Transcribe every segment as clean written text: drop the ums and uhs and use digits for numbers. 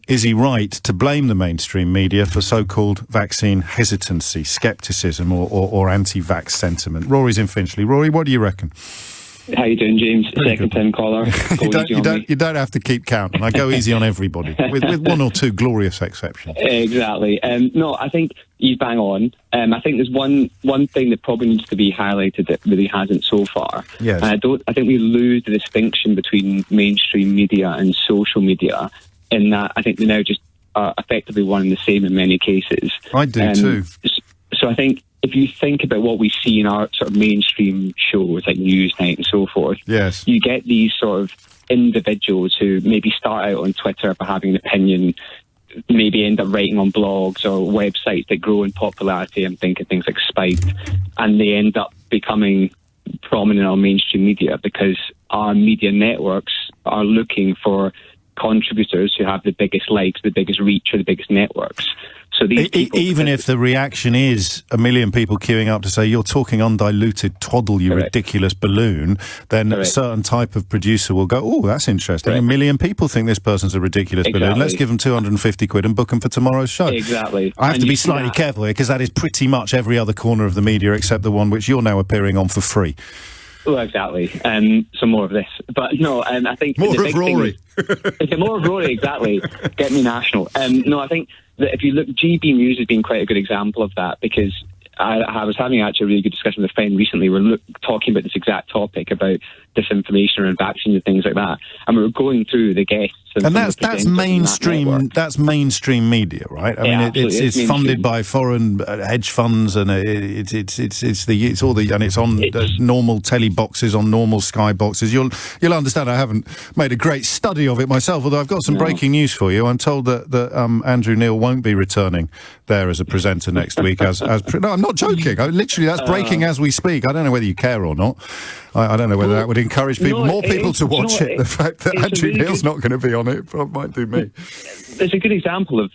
is he right to blame the mainstream media for so-called vaccine hesitancy, scepticism, or anti-vax sentiment? Rory's in Finchley. Rory, what do you reckon? How you doing, James? Second time caller. You don't have to keep count. I go easy on everybody, with one or two glorious exceptions. Exactly. No, I think he's bang on. I think there's one thing that probably needs to be highlighted that really hasn't so far. Yes. And I think we lose the distinction between mainstream media and social media, in that I think they now just are effectively one and the same in many cases. I do too. So I think if you think about what we see in our sort of mainstream shows like Newsnight and so forth, yes, you get these sort of individuals who maybe start out on Twitter for having an opinion, maybe end up writing on blogs or websites that grow in popularity. I'm thinking things like Spiked, and they end up becoming prominent on mainstream media because our media networks are looking for contributors who have the biggest likes, the biggest reach, or the biggest networks. So these people, even if the reaction is a million people queuing up to say you're talking undiluted twaddle, you ridiculous balloon, then a certain type of producer will go, oh, that's interesting. A million people think this person's a ridiculous balloon. Let's give them 250 quid and book them for tomorrotomorrow's show. Exactly. I have to be slightly careful here because that is pretty much every other corner of the media except the one which you're now appearing on for free. Well, exactly. So more of this. But no, I think... More of Rory. More of Rory, exactly. Get me national. No, I think that if you look, GB News has been quite a good example of that, because I was having actually a really good discussion with a friend recently. We're talking about this exact topic about disinformation around vaccines and things like that, and we were going through the guests. And that's mainstream. That's mainstream media, right? I mean, it's funded by foreign hedge funds, and it's on normal telly boxes, on normal Sky boxes. You'll understand. I haven't made a great study of it myself, although I've got some breaking news for you. I'm told that Andrew Neil won't be returning there as a presenter next week. No, I'm not joking. Literally, that's breaking as we speak. I don't know whether you care or not. I don't know whether that would encourage more people to watch it. The fact that Andrew Neil's not going to be on it might do me. It's a good example of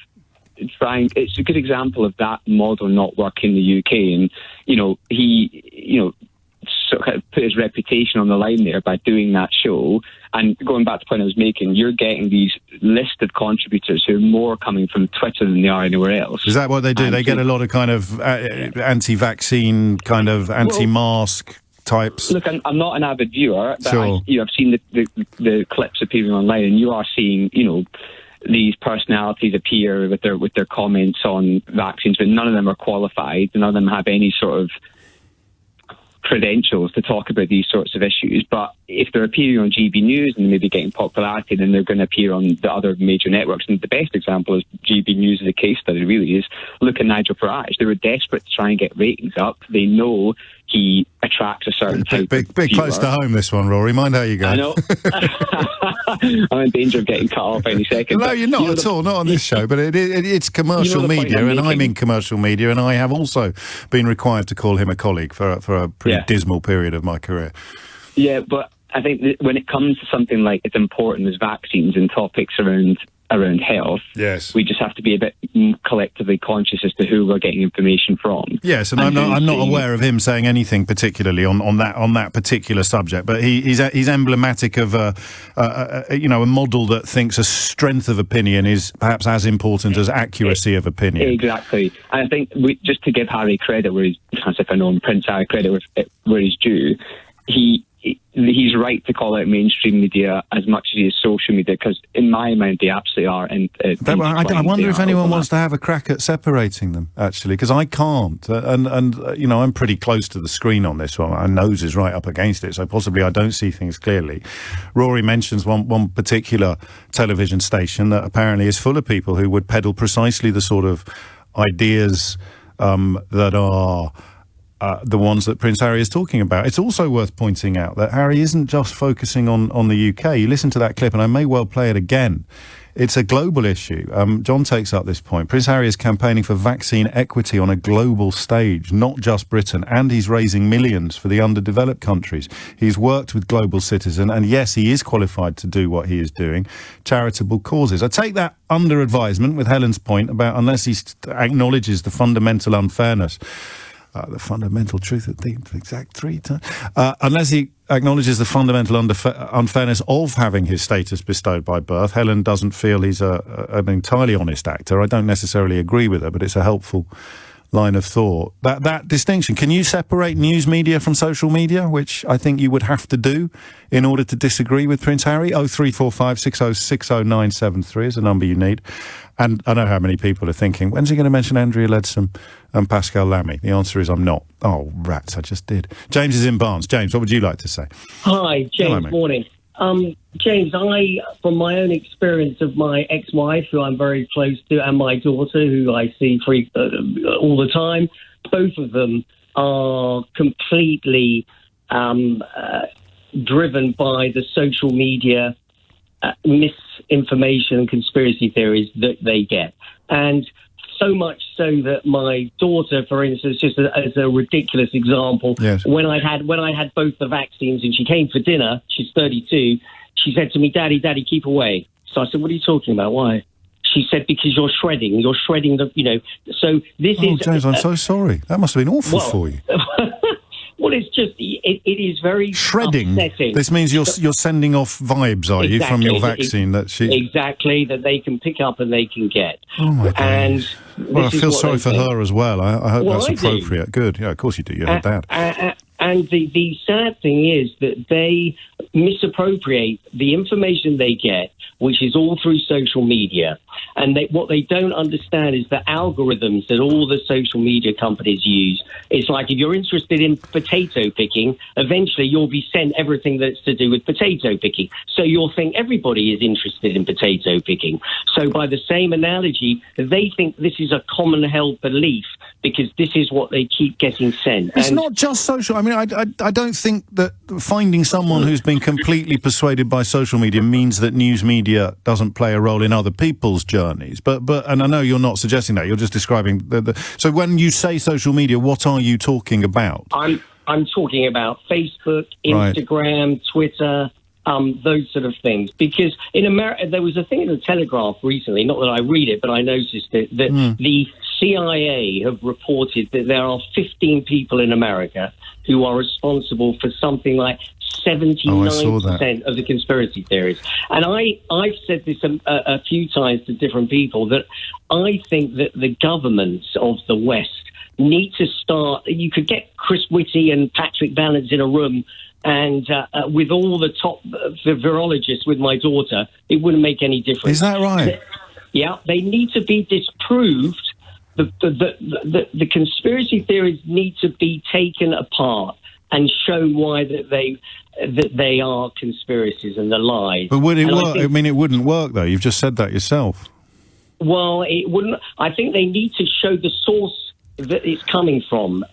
It's a good example of that model not working in the UK, and he sort of put his reputation on the line there by doing that show. And going back to the point I was making, you're getting these listed contributors who are more coming from Twitter than they are anywhere else. Is that what they do? They get a lot of kind of anti-vaccine, kind of anti-mask types. Look, I'm not an avid viewer, but sure. I've seen the clips appearing online, and you are seeing, these personalities appear with their comments on vaccines, but none of them are qualified. None of them have any sort of credentials to talk about these sorts of issues. But if they're appearing on GB News and maybe getting popularity, then they're going to appear on the other major networks. And the best example is GB News as a case study, really, is look at Nigel Farage. They were desperate to try and get ratings up. They know he attracts a certain type of big close to home, this one, Rory. Mind how you go. I know. I'm in danger of getting cut off any second. No, you're not at all, not on this show, but it's commercial media, and I'm in commercial media, and I have also been required to call him a colleague for a pretty dismal period of my career. Yeah, but I think that when it comes to something like as important as vaccines and topics around health, yes, we just have to be a bit collectively conscious as to who we're getting information from. Yes, and I'm not aware of him saying anything particularly on that particular subject. But he's emblematic of a model that thinks a strength of opinion is perhaps as important as accuracy of opinion. Exactly, and I think just to give Harry credit, as if I know him, Prince Harry credit where he's due, he's right to call out mainstream media as much as he is social media, because in my mind they absolutely are. I wonder if anyone wants to have a crack at separating them, actually, because I can't. And I'm pretty close to the screen on this one. My nose is right up against it, so possibly I don't see things clearly. Rory mentions one particular television station that apparently is full of people who would peddle precisely the sort of ideas that are the ones that Prince Harry is talking about. It's also worth pointing out that Harry isn't just focusing on the UK. You listen to that clip, and I may well play it again. It's a global issue. John takes up this point. Prince Harry is campaigning for vaccine equity on a global stage, not just Britain, and he's raising millions for the underdeveloped countries. He's worked with global citizens, and yes, he is qualified to do what he is doing, charitable causes. I take that under advisement with Helen's point about unless he acknowledges the fundamental unfairness, the fundamental truth at the exact 3 times. Unless he acknowledges the fundamental unfairness of having his status bestowed by birth. Helen doesn't feel he's an entirely honest actor. I don't necessarily agree with her, but it's a helpful line of thought. That distinction, can you separate news media from social media, which I think you would have to do in order to disagree with Prince Harry? 0345 6060973 is the number you need. And I know how many people are thinking, when's he going to mention Andrea Leadsom and Pascal Lamy? The answer is I'm not. Oh, rats, I just did. James is in Barnes. James, what would you like to say? Hi, James. Hello, morning. James, from my own experience of my ex-wife, who I'm very close to, and my daughter, who I see all the time, both of them are completely driven by the social media misinformation and conspiracy theories that they get. And so much so that my daughter, for instance, just as a ridiculous example, yes. when I had both the vaccines and she came for dinner, she's 32, she said to me, Daddy, keep away. So I said, what are you talking about? Why? She said, because you're shredding the, so this is... Oh, James, I'm so sorry. That must have been awful for you. Well, it's just, it is very shredding. Upsetting. This means you're sending off vibes, are you, from your vaccine? That they can pick up and they can get. Oh, my God. And well, I feel sorry for her as well. I hope that's appropriate. Good. Yeah, of course you do. You heard that. And the sad thing is that they misappropriate the information they get, which is all through social media. And what they don't understand is the algorithms that all the social media companies use. It's like if you're interested in potato picking, eventually you'll be sent everything that's to do with potato picking. So you'll think everybody is interested in potato picking. So by the same analogy, they think this is a common held belief because this is what they keep getting sent. It's not just social. I mean, I don't think that finding someone who's been completely persuaded by social media means that news media doesn't play a role in other people's journeys. But and I know you're not suggesting that. You're just describing So when you say social media, what are you talking about? I'm talking about Facebook, Instagram, Twitter, those sort of things. Because in America, there was a thing in the Telegraph recently, not that I read it, but I noticed it, that the CIA have reported that there are 15 people in America who are responsible for something like 79% of the conspiracy theories. And I've said this a few times to different people, that I think that the governments of the West need to start... You could get Chris Whitty and Patrick Vallance in a room and with all the top virologists with my daughter, it wouldn't make any difference. Is that right? Yeah, they need to be disproved. The conspiracy theories need to be taken apart and shown why that they are conspiracies and the lies. But would it work? I mean, it wouldn't work, though. You've just said that yourself. Well, it wouldn't. I think they need to show the source that it's coming from.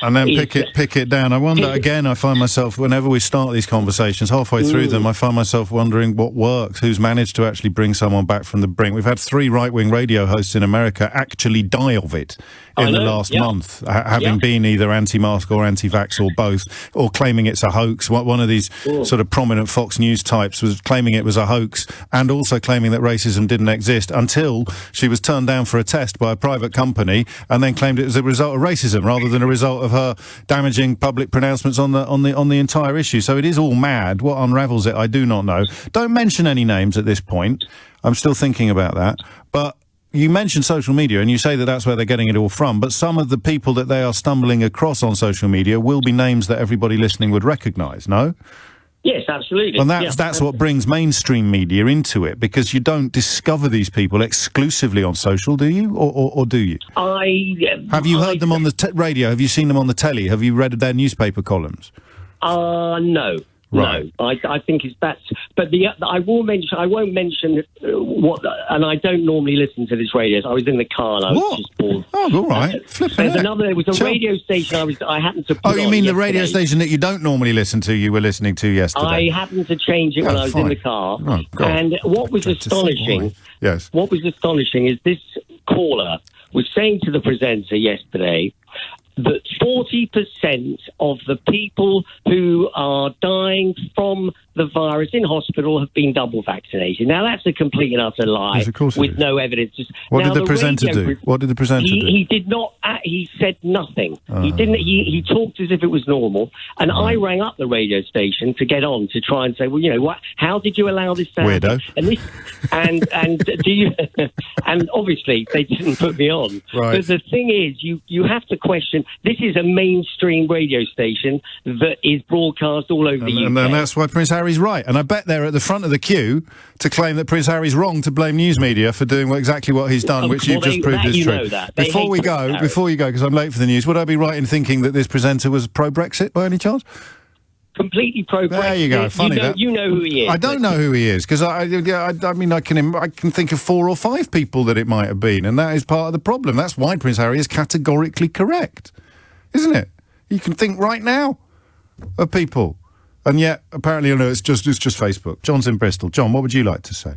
And then pick it down. I wonder, again, I find myself, whenever we start these conversations, halfway through them, I find myself wondering what works, who's managed to actually bring someone back from the brink. We've had 3 right-wing radio hosts in America actually die of it in the last month, having been either anti-mask or anti-vax or both, or claiming it's a hoax. One of these sort of prominent Fox News types was claiming it was a hoax and also claiming that racism didn't exist until she was turned down for a test by a private company and then claimed it was a result of racism rather than a result of her damaging public pronouncements on the entire issue. So it is all mad. What unravels it, I do not know. Don't mention any names at this point. I'm still thinking about that. But you mentioned social media, and you say that that's where they're getting it all from, but some of the people that they are stumbling across on social media will be names that everybody listening would recognise, no? Yes, absolutely. And that's what brings mainstream media into it, because you don't discover these people exclusively on social, do you? Or do you? Have you heard them on the radio? Have you seen them on the telly? Have you read their newspaper columns? No. Right. No, I think that's. But I won't mention what. And I don't normally listen to this radio. I was in the car and I was just bored. Oh, all right. There was a radio station I happened to. Oh, you mean the radio station that you don't normally listen to? You were listening to yesterday. I happened to change it when I was in the car. Oh, God. And what was astonishing? Yes. What was astonishing is this caller was saying to the presenter yesterday that 40% of the people who are dying from the virus in hospital have been double vaccinated. Now, that's a complete and utter lie, yes, of course with no evidence. What did the presenter do? What did the presenter do? He did not. He said nothing. He didn't. He talked as if it was normal. And I rang up the radio station to get on to try and say, well, you know, how did you allow this to happen? Weirdo. And do you? And obviously they didn't put me on. Right. But the thing is, you have to question. This is a mainstream radio station that is broadcast all over the UK. And that's why Prince Harry's right. And I bet they're at the front of the queue to claim that Prince Harry's wrong to blame news media for doing exactly what he's done, which you've just proved is true. Before you go, because I'm late for the news, would I be right in thinking that this presenter was pro-Brexit by any chance? Completely pro-Brexit. There you go. Funny that. You know who he is. I don't know who he is, because I mean, I can think of 4 or 5 people that it might have been, and that is part of the problem. That's why Prince Harry is categorically correct, isn't it? You can think right now of people, and yet apparently, no, it's just Facebook. John's in Bristol. John, what would you like to say?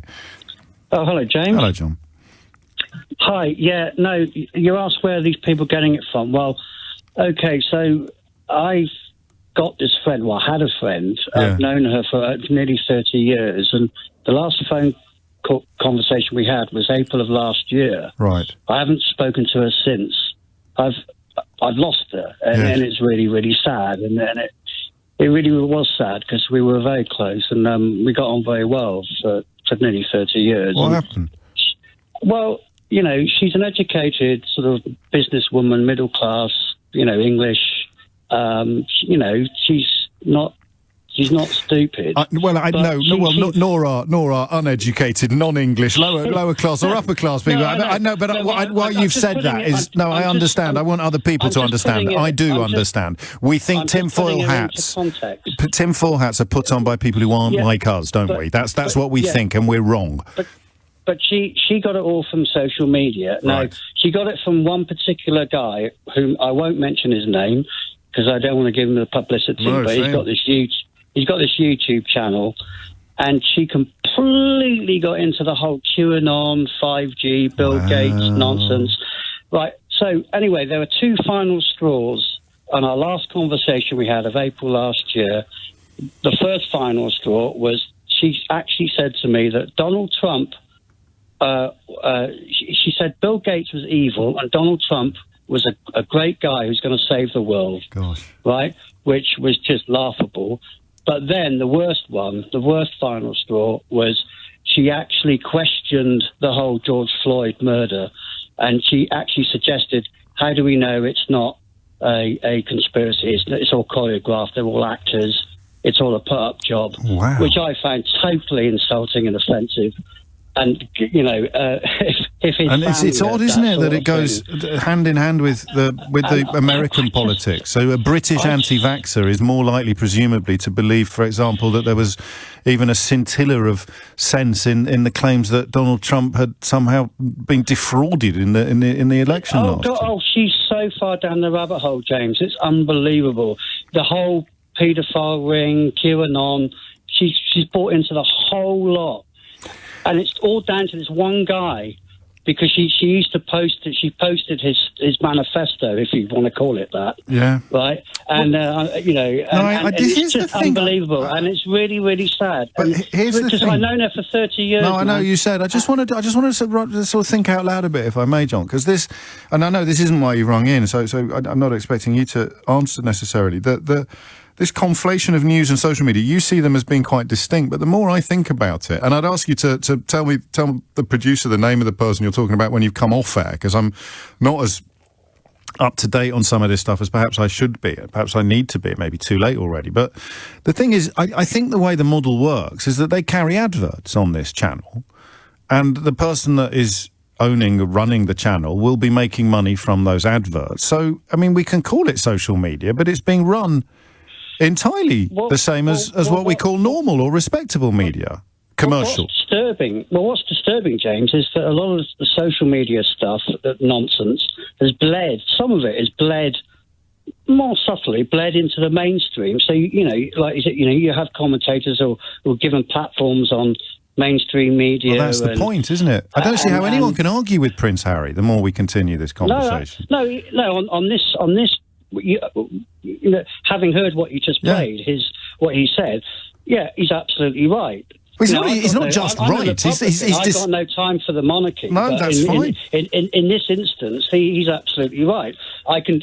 Oh, hello, James. Hello, John. Hi. Yeah, no, you asked where are these people getting it from. Well, okay, so I've got this friend, well, I had a friend. I've known her for nearly 30 years, and the last phone conversation we had was April of last year. Right. I haven't spoken to her since. I've lost her, and it's really, really sad. And it really was sad because we were very close, and we got on very well for nearly 30 years. What happened? Well, you know, she's an educated sort of businesswoman, middle class, you know, English. You know, she's not stupid. Nor are uneducated, non-English, lower class or upper class people. I know, but why you've said that is I understand. I want other people to understand. I do understand. We think tinfoil hats are put on by people who aren't like us, don't we? That's what we think, and we're wrong. But she got it all from social media. Now, she got it from one particular guy, whom I won't mention his name because I don't want to give him the publicity. But he's got this YouTube channel, and she completely got into the whole QAnon, 5G, Bill Gates nonsense. Right. So anyway, there were 2 final straws on our last conversation we had of April last year. The first final straw was she actually said to me that Donald Trump. She said Bill Gates was evil and Donald Trump was a great guy who's going to save the world. Gosh. Right? Which was just laughable. But then the worst final straw was she actually questioned the whole George Floyd murder, and she actually suggested, how do we know it's not a conspiracy? It's all choreographed. They're all actors. It's all a put-up job. Wow. Which I found totally insulting and offensive. And, you know, if it's odd, isn't it, that it goes hand in hand with the American politics. So a British anti-vaxxer is more likely, presumably, to believe, for example, that there was even a scintilla of sense in the claims that Donald Trump had somehow been defrauded in the election last year. Oh, she's so far down the rabbit hole, James. It's unbelievable. The whole paedophile ring, QAnon, she's bought into the whole lot. And it's all down to this one guy, because she used to post it. She posted his manifesto, if you want to call it that. Yeah. Right. And you know, it's just unbelievable, and it's really, really sad. But here's the thing. I've known her for 30 years. No, I know you said. I just wanted to sort of think out loud a bit, if I may, John, because this, and I know this isn't why you rung in, so I'm not expecting you to answer necessarily. This conflation of news and social media, you see them as being quite distinct, but the more I think about it, and I'd ask you to tell the producer the name of the person you're talking about when you've come off air, because I'm not as up to date on some of this stuff as perhaps I should be. Perhaps I need to be. It may be too late already. But the thing is, I think the way the model works is that they carry adverts on this channel, and the person that is running the channel will be making money from those adverts. So, I mean, we can call it social media, but it's being run entirely the same as what we call normal or respectable media, commercial. What's disturbing, James, is that a lot of the social media stuff, that nonsense, has bled. Some of it has bled more subtly, bled into the mainstream. So you have commentators who are given platforms on mainstream media. Well, that's the point, isn't it? I don't see how anyone can argue with Prince Harry. The more we continue this conversation, on this. You know, having heard what you just played, what he said, Yeah, he's absolutely right. He's not just right. I've got no time for the monarchy. No, that's fine. In this instance, he's absolutely right. I can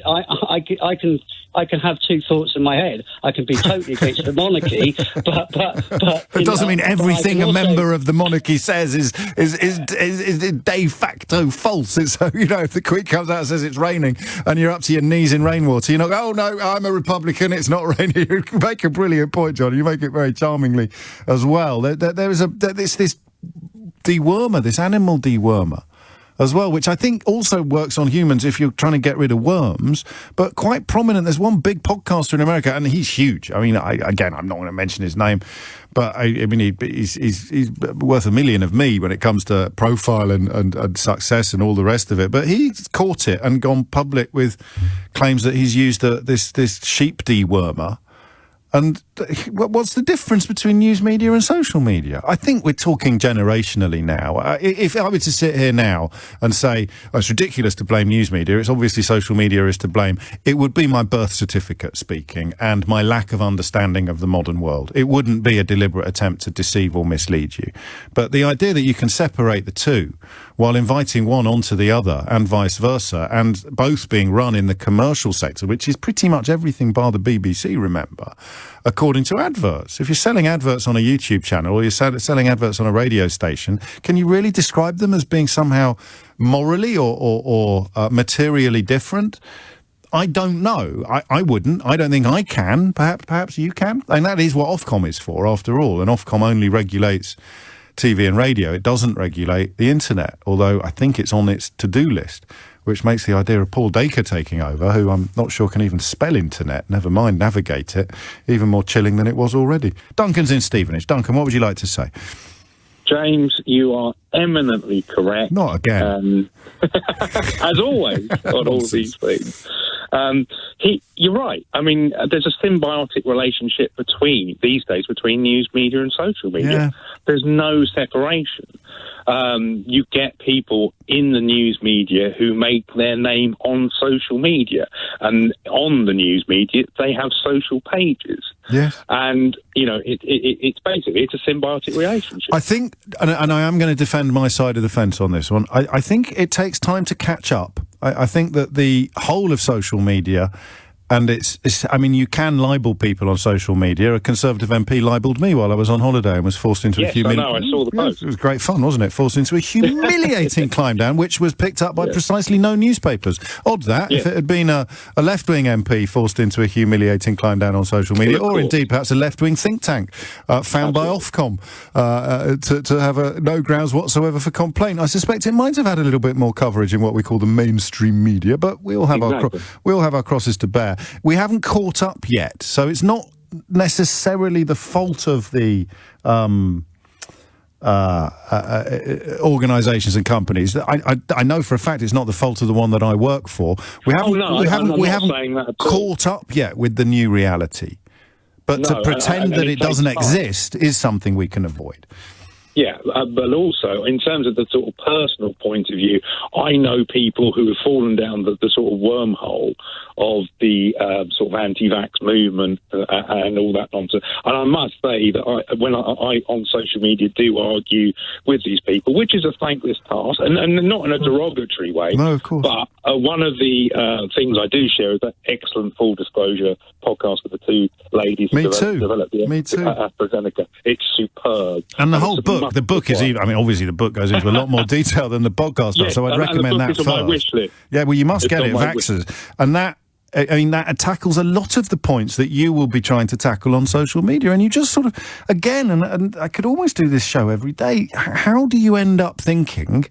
have two thoughts in my head. I can be totally against the monarchy, but it doesn't mean everything a member of the monarchy says is de facto false. It's if the Queen comes out and says it's raining and you're up to your knees in rainwater, you're not. Oh no, I'm a Republican. It's not raining. You make a brilliant point, John. You make it very charmingly as well. There is this dewormer, this animal dewormer as well, which I think also works on humans if you're trying to get rid of worms, but quite prominent. There's one big podcaster in America, and he's huge. I mean, I'm not going to mention his name, but I mean, he's worth a million of me when it comes to profile and success and all the rest of it. But he's caught it and gone public with claims that he's used this sheep dewormer. And what's the difference between news media and social media? I think we're talking generationally now. If I were to sit here now and say, it's ridiculous to blame news media, it's obviously social media is to blame, it would be my birth certificate speaking and my lack of understanding of the modern world. It wouldn't be a deliberate attempt to deceive or mislead you. But the idea that you can separate the two while inviting one onto the other and vice versa, and both being run in the commercial sector, which is pretty much everything bar the BBC, remember, according to adverts. If you're selling adverts on a YouTube channel or you're selling adverts on a radio station, can you really describe them as being somehow morally or materially different? I don't know. I wouldn't. I don't think I can. Perhaps you can. And that is what Ofcom is for, after all. And Ofcom only regulates TV and radio. It doesn't regulate the internet, although I think it's on its to-do list, which makes the idea of Paul Dacre taking over, who I'm not sure can even spell internet, never mind navigate it, even more chilling than it was already. Duncan's in Stevenage. Duncan, what would you like to say? James, you are eminently correct. Not again. As always, on all these things. You're right. I mean, there's a symbiotic relationship these days between news media and social media. Yeah. There's no separation. You get people in the news media who make their name on social media, and on the news media they have social pages. Yes. And it's basically a symbiotic relationship. I think, and I am going to defend my side of the fence on this one, I think it takes time to catch up. I think that the whole of social media, and I mean, you can libel people on social media. A Conservative MP libelled me while I was on holiday and was forced into a humiliating... Yes, I know, I saw the post. It was great fun, wasn't it? Forced into a humiliating climb down, which was picked up by precisely no newspapers. Odd that, if it had been a left-wing MP forced into a humiliating climb down on social media, or indeed perhaps a left-wing think tank found by Ofcom to have no grounds whatsoever for complaint. I suspect it might have had a little bit more coverage in what we call the mainstream media, but we all have our crosses to bear. We haven't caught up yet, so it's not necessarily the fault of the organisations and companies. I know for a fact it's not the fault of the one that I work for. We haven't caught up yet with the new reality. But to pretend that it doesn't exist is something we can avoid. Yeah, but also, in terms of the sort of personal point of view, I know people who have fallen down the sort of wormhole of the sort of anti-vax movement and all that nonsense. And I must say that when I on social media do argue with these people, which is a thankless task, and not in a derogatory way. No, of course. But one of the things I do share is that excellent Full Disclosure podcast with the two ladies who developed the AstraZeneca. It's superb. And the whole book. The book is even, I mean, obviously the book goes into a lot more detail than the podcast does, so I'd recommend that first. On my wish list. Yeah, well, you must get it, Vaxxers. And that tackles a lot of the points that you will be trying to tackle on social media. And you just sort of, again, and I could almost do this show every day, how do you end up thinking...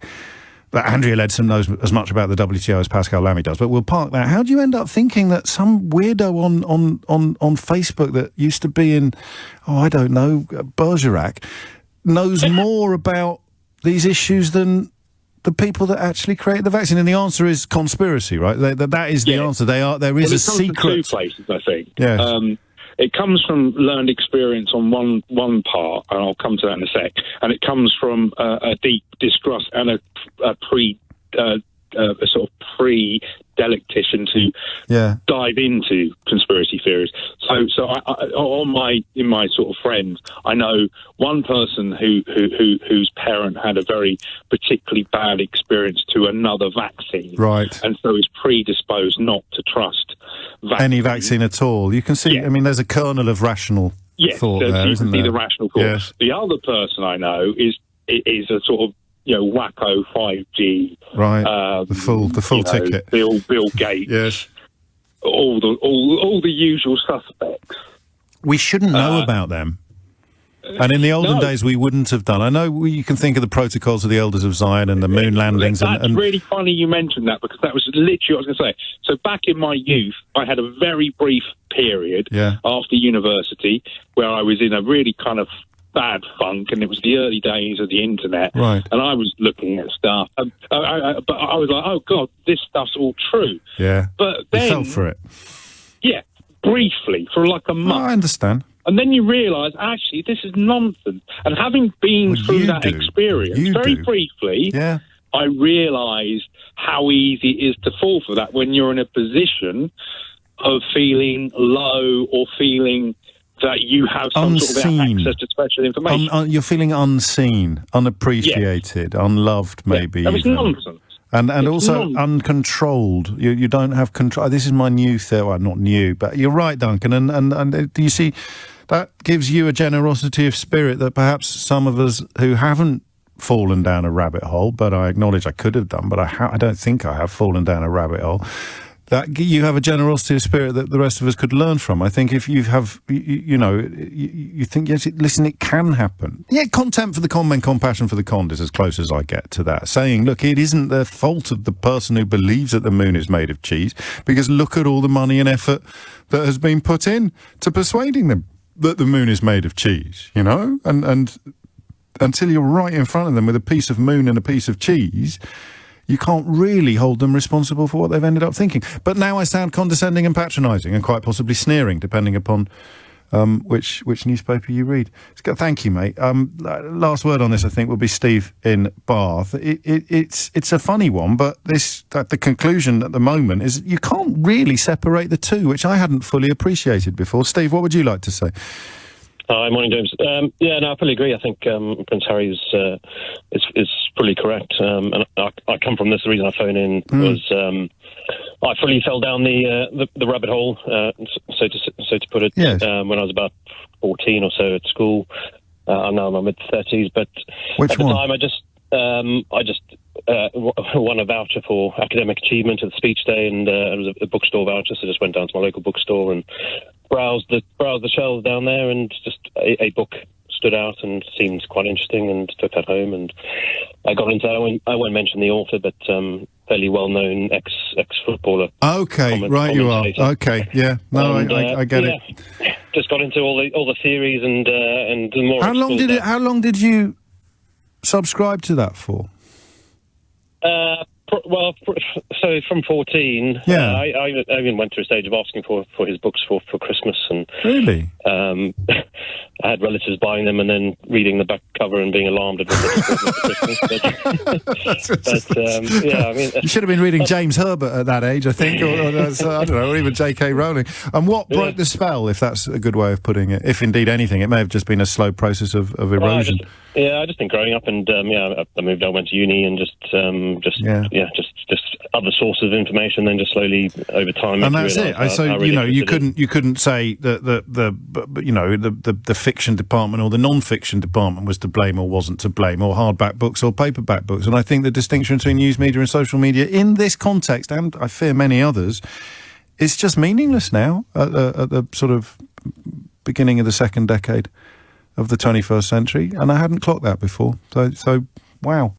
Andrea Ledson knows as much about the WTO as Pascal Lamy does, but we'll park that. How do you end up thinking that some weirdo on Facebook that used to be in, I don't know, Bergerac, knows more about these issues than the people that actually create the vaccine? And the answer is conspiracy, right? That is the answer. There is a secret. Two places, I think. Yes. It comes from learned experience on one part, and I'll come to that in a sec. And it comes from a deep distrust and a sort of pre-delectation to dive into conspiracy theories. So in my sort of friends, I know one person whose parent had a very particularly bad experience to another vaccine, right, and so is predisposed not to trust any vaccine at all. You can see. Yeah. I mean, there's a kernel of rational thought there, isn't there? The rational thought. Yes. The other person I know is a sort of wacko 5G, right? The full ticket. Bill Gates. Yes. All the usual suspects. We shouldn't know about them. And in the olden days, we wouldn't have done. I know you can think of the protocols of the Elders of Zion and the moon landings. That's really funny you mentioned that, because that was literally what I was going to say. So back in my youth, I had a very brief period after university where I was in a really kind of bad funk, and it was the early days of the internet, right? And I was looking at stuff, but I was like, oh God, this stuff's all true. Yeah. But then you fell for it. Yeah, briefly, for like a month. I understand. And then you realise, actually, this is nonsense. And having been through that experience, very briefly, I realised how easy it is to fall for that when you're in a position of feeling low or feeling that you have some sort of access to special information. You're feeling unseen, unappreciated, unloved, maybe. That was nonsense. And also uncontrolled. You don't have control. This is my new theory. Well, not new, but you're right, Duncan. And do you see, that gives you a generosity of spirit that perhaps some of us who haven't fallen down a rabbit hole, but I acknowledge I could have done, but I don't think I have fallen down a rabbit hole. That you have a generosity of spirit that the rest of us could learn from. I think if you have, you think, yes, listen, it can happen. Yeah, contempt for the con men, compassion for the conned is as close as I get to that. Saying, look, it isn't the fault of the person who believes that the moon is made of cheese, because look at all the money and effort that has been put in to persuading them that the moon is made of cheese, and until you're right in front of them with a piece of moon and a piece of cheese, you can't really hold them responsible for what they've ended up thinking. But now I sound condescending and patronising and quite possibly sneering, depending upon which newspaper you read. Thank you, mate. Last word on this, I think, will be Steve in Bath. It's a funny one, but the conclusion at the moment is you can't really separate the two, which I hadn't fully appreciated before. Steve, what would you like to say? Hi, morning, James. I fully agree. I think Prince Harry is fully correct. And I come from this. The reason I phone in was I fully fell down the rabbit hole, so to put it, when I was about 14 or so at school. I'm now in my mid-30s, but at the time I just won a voucher for academic achievement at the speech day, and it was a bookstore voucher, so I just went down to my local bookstore and browsed the shelves down there, and just a book stood out and seemed quite interesting, and took that home, and I got into that. I won't mention the author, but fairly well-known ex-footballer. Okay, right, you are. Okay, yeah. No, I get it. Just got into all the theories and the more. How long did you subscribe to that for? So from 14, I even went to a stage of asking for his books for Christmas, and really, I had relatives buying them and then reading the back cover and being alarmed at what for Christmas. But you should have been reading James Herbert at that age, I think, or I don't know, or even J.K. Rowling. And what broke the spell, if that's a good way of putting it? If indeed anything, it may have just been a slow process of erosion. I just think growing up, and I moved. I went to uni, and just other sources of information. Then just slowly over time, and that's it. You couldn't say that the fiction department or the non-fiction department was to blame or wasn't to blame, or hardback books or paperback books. And I think the distinction between news media and social media in this context, and I fear many others, is just meaningless now at the sort of beginning of the second decade of the 21st century, and I hadn't clocked that before. So wow.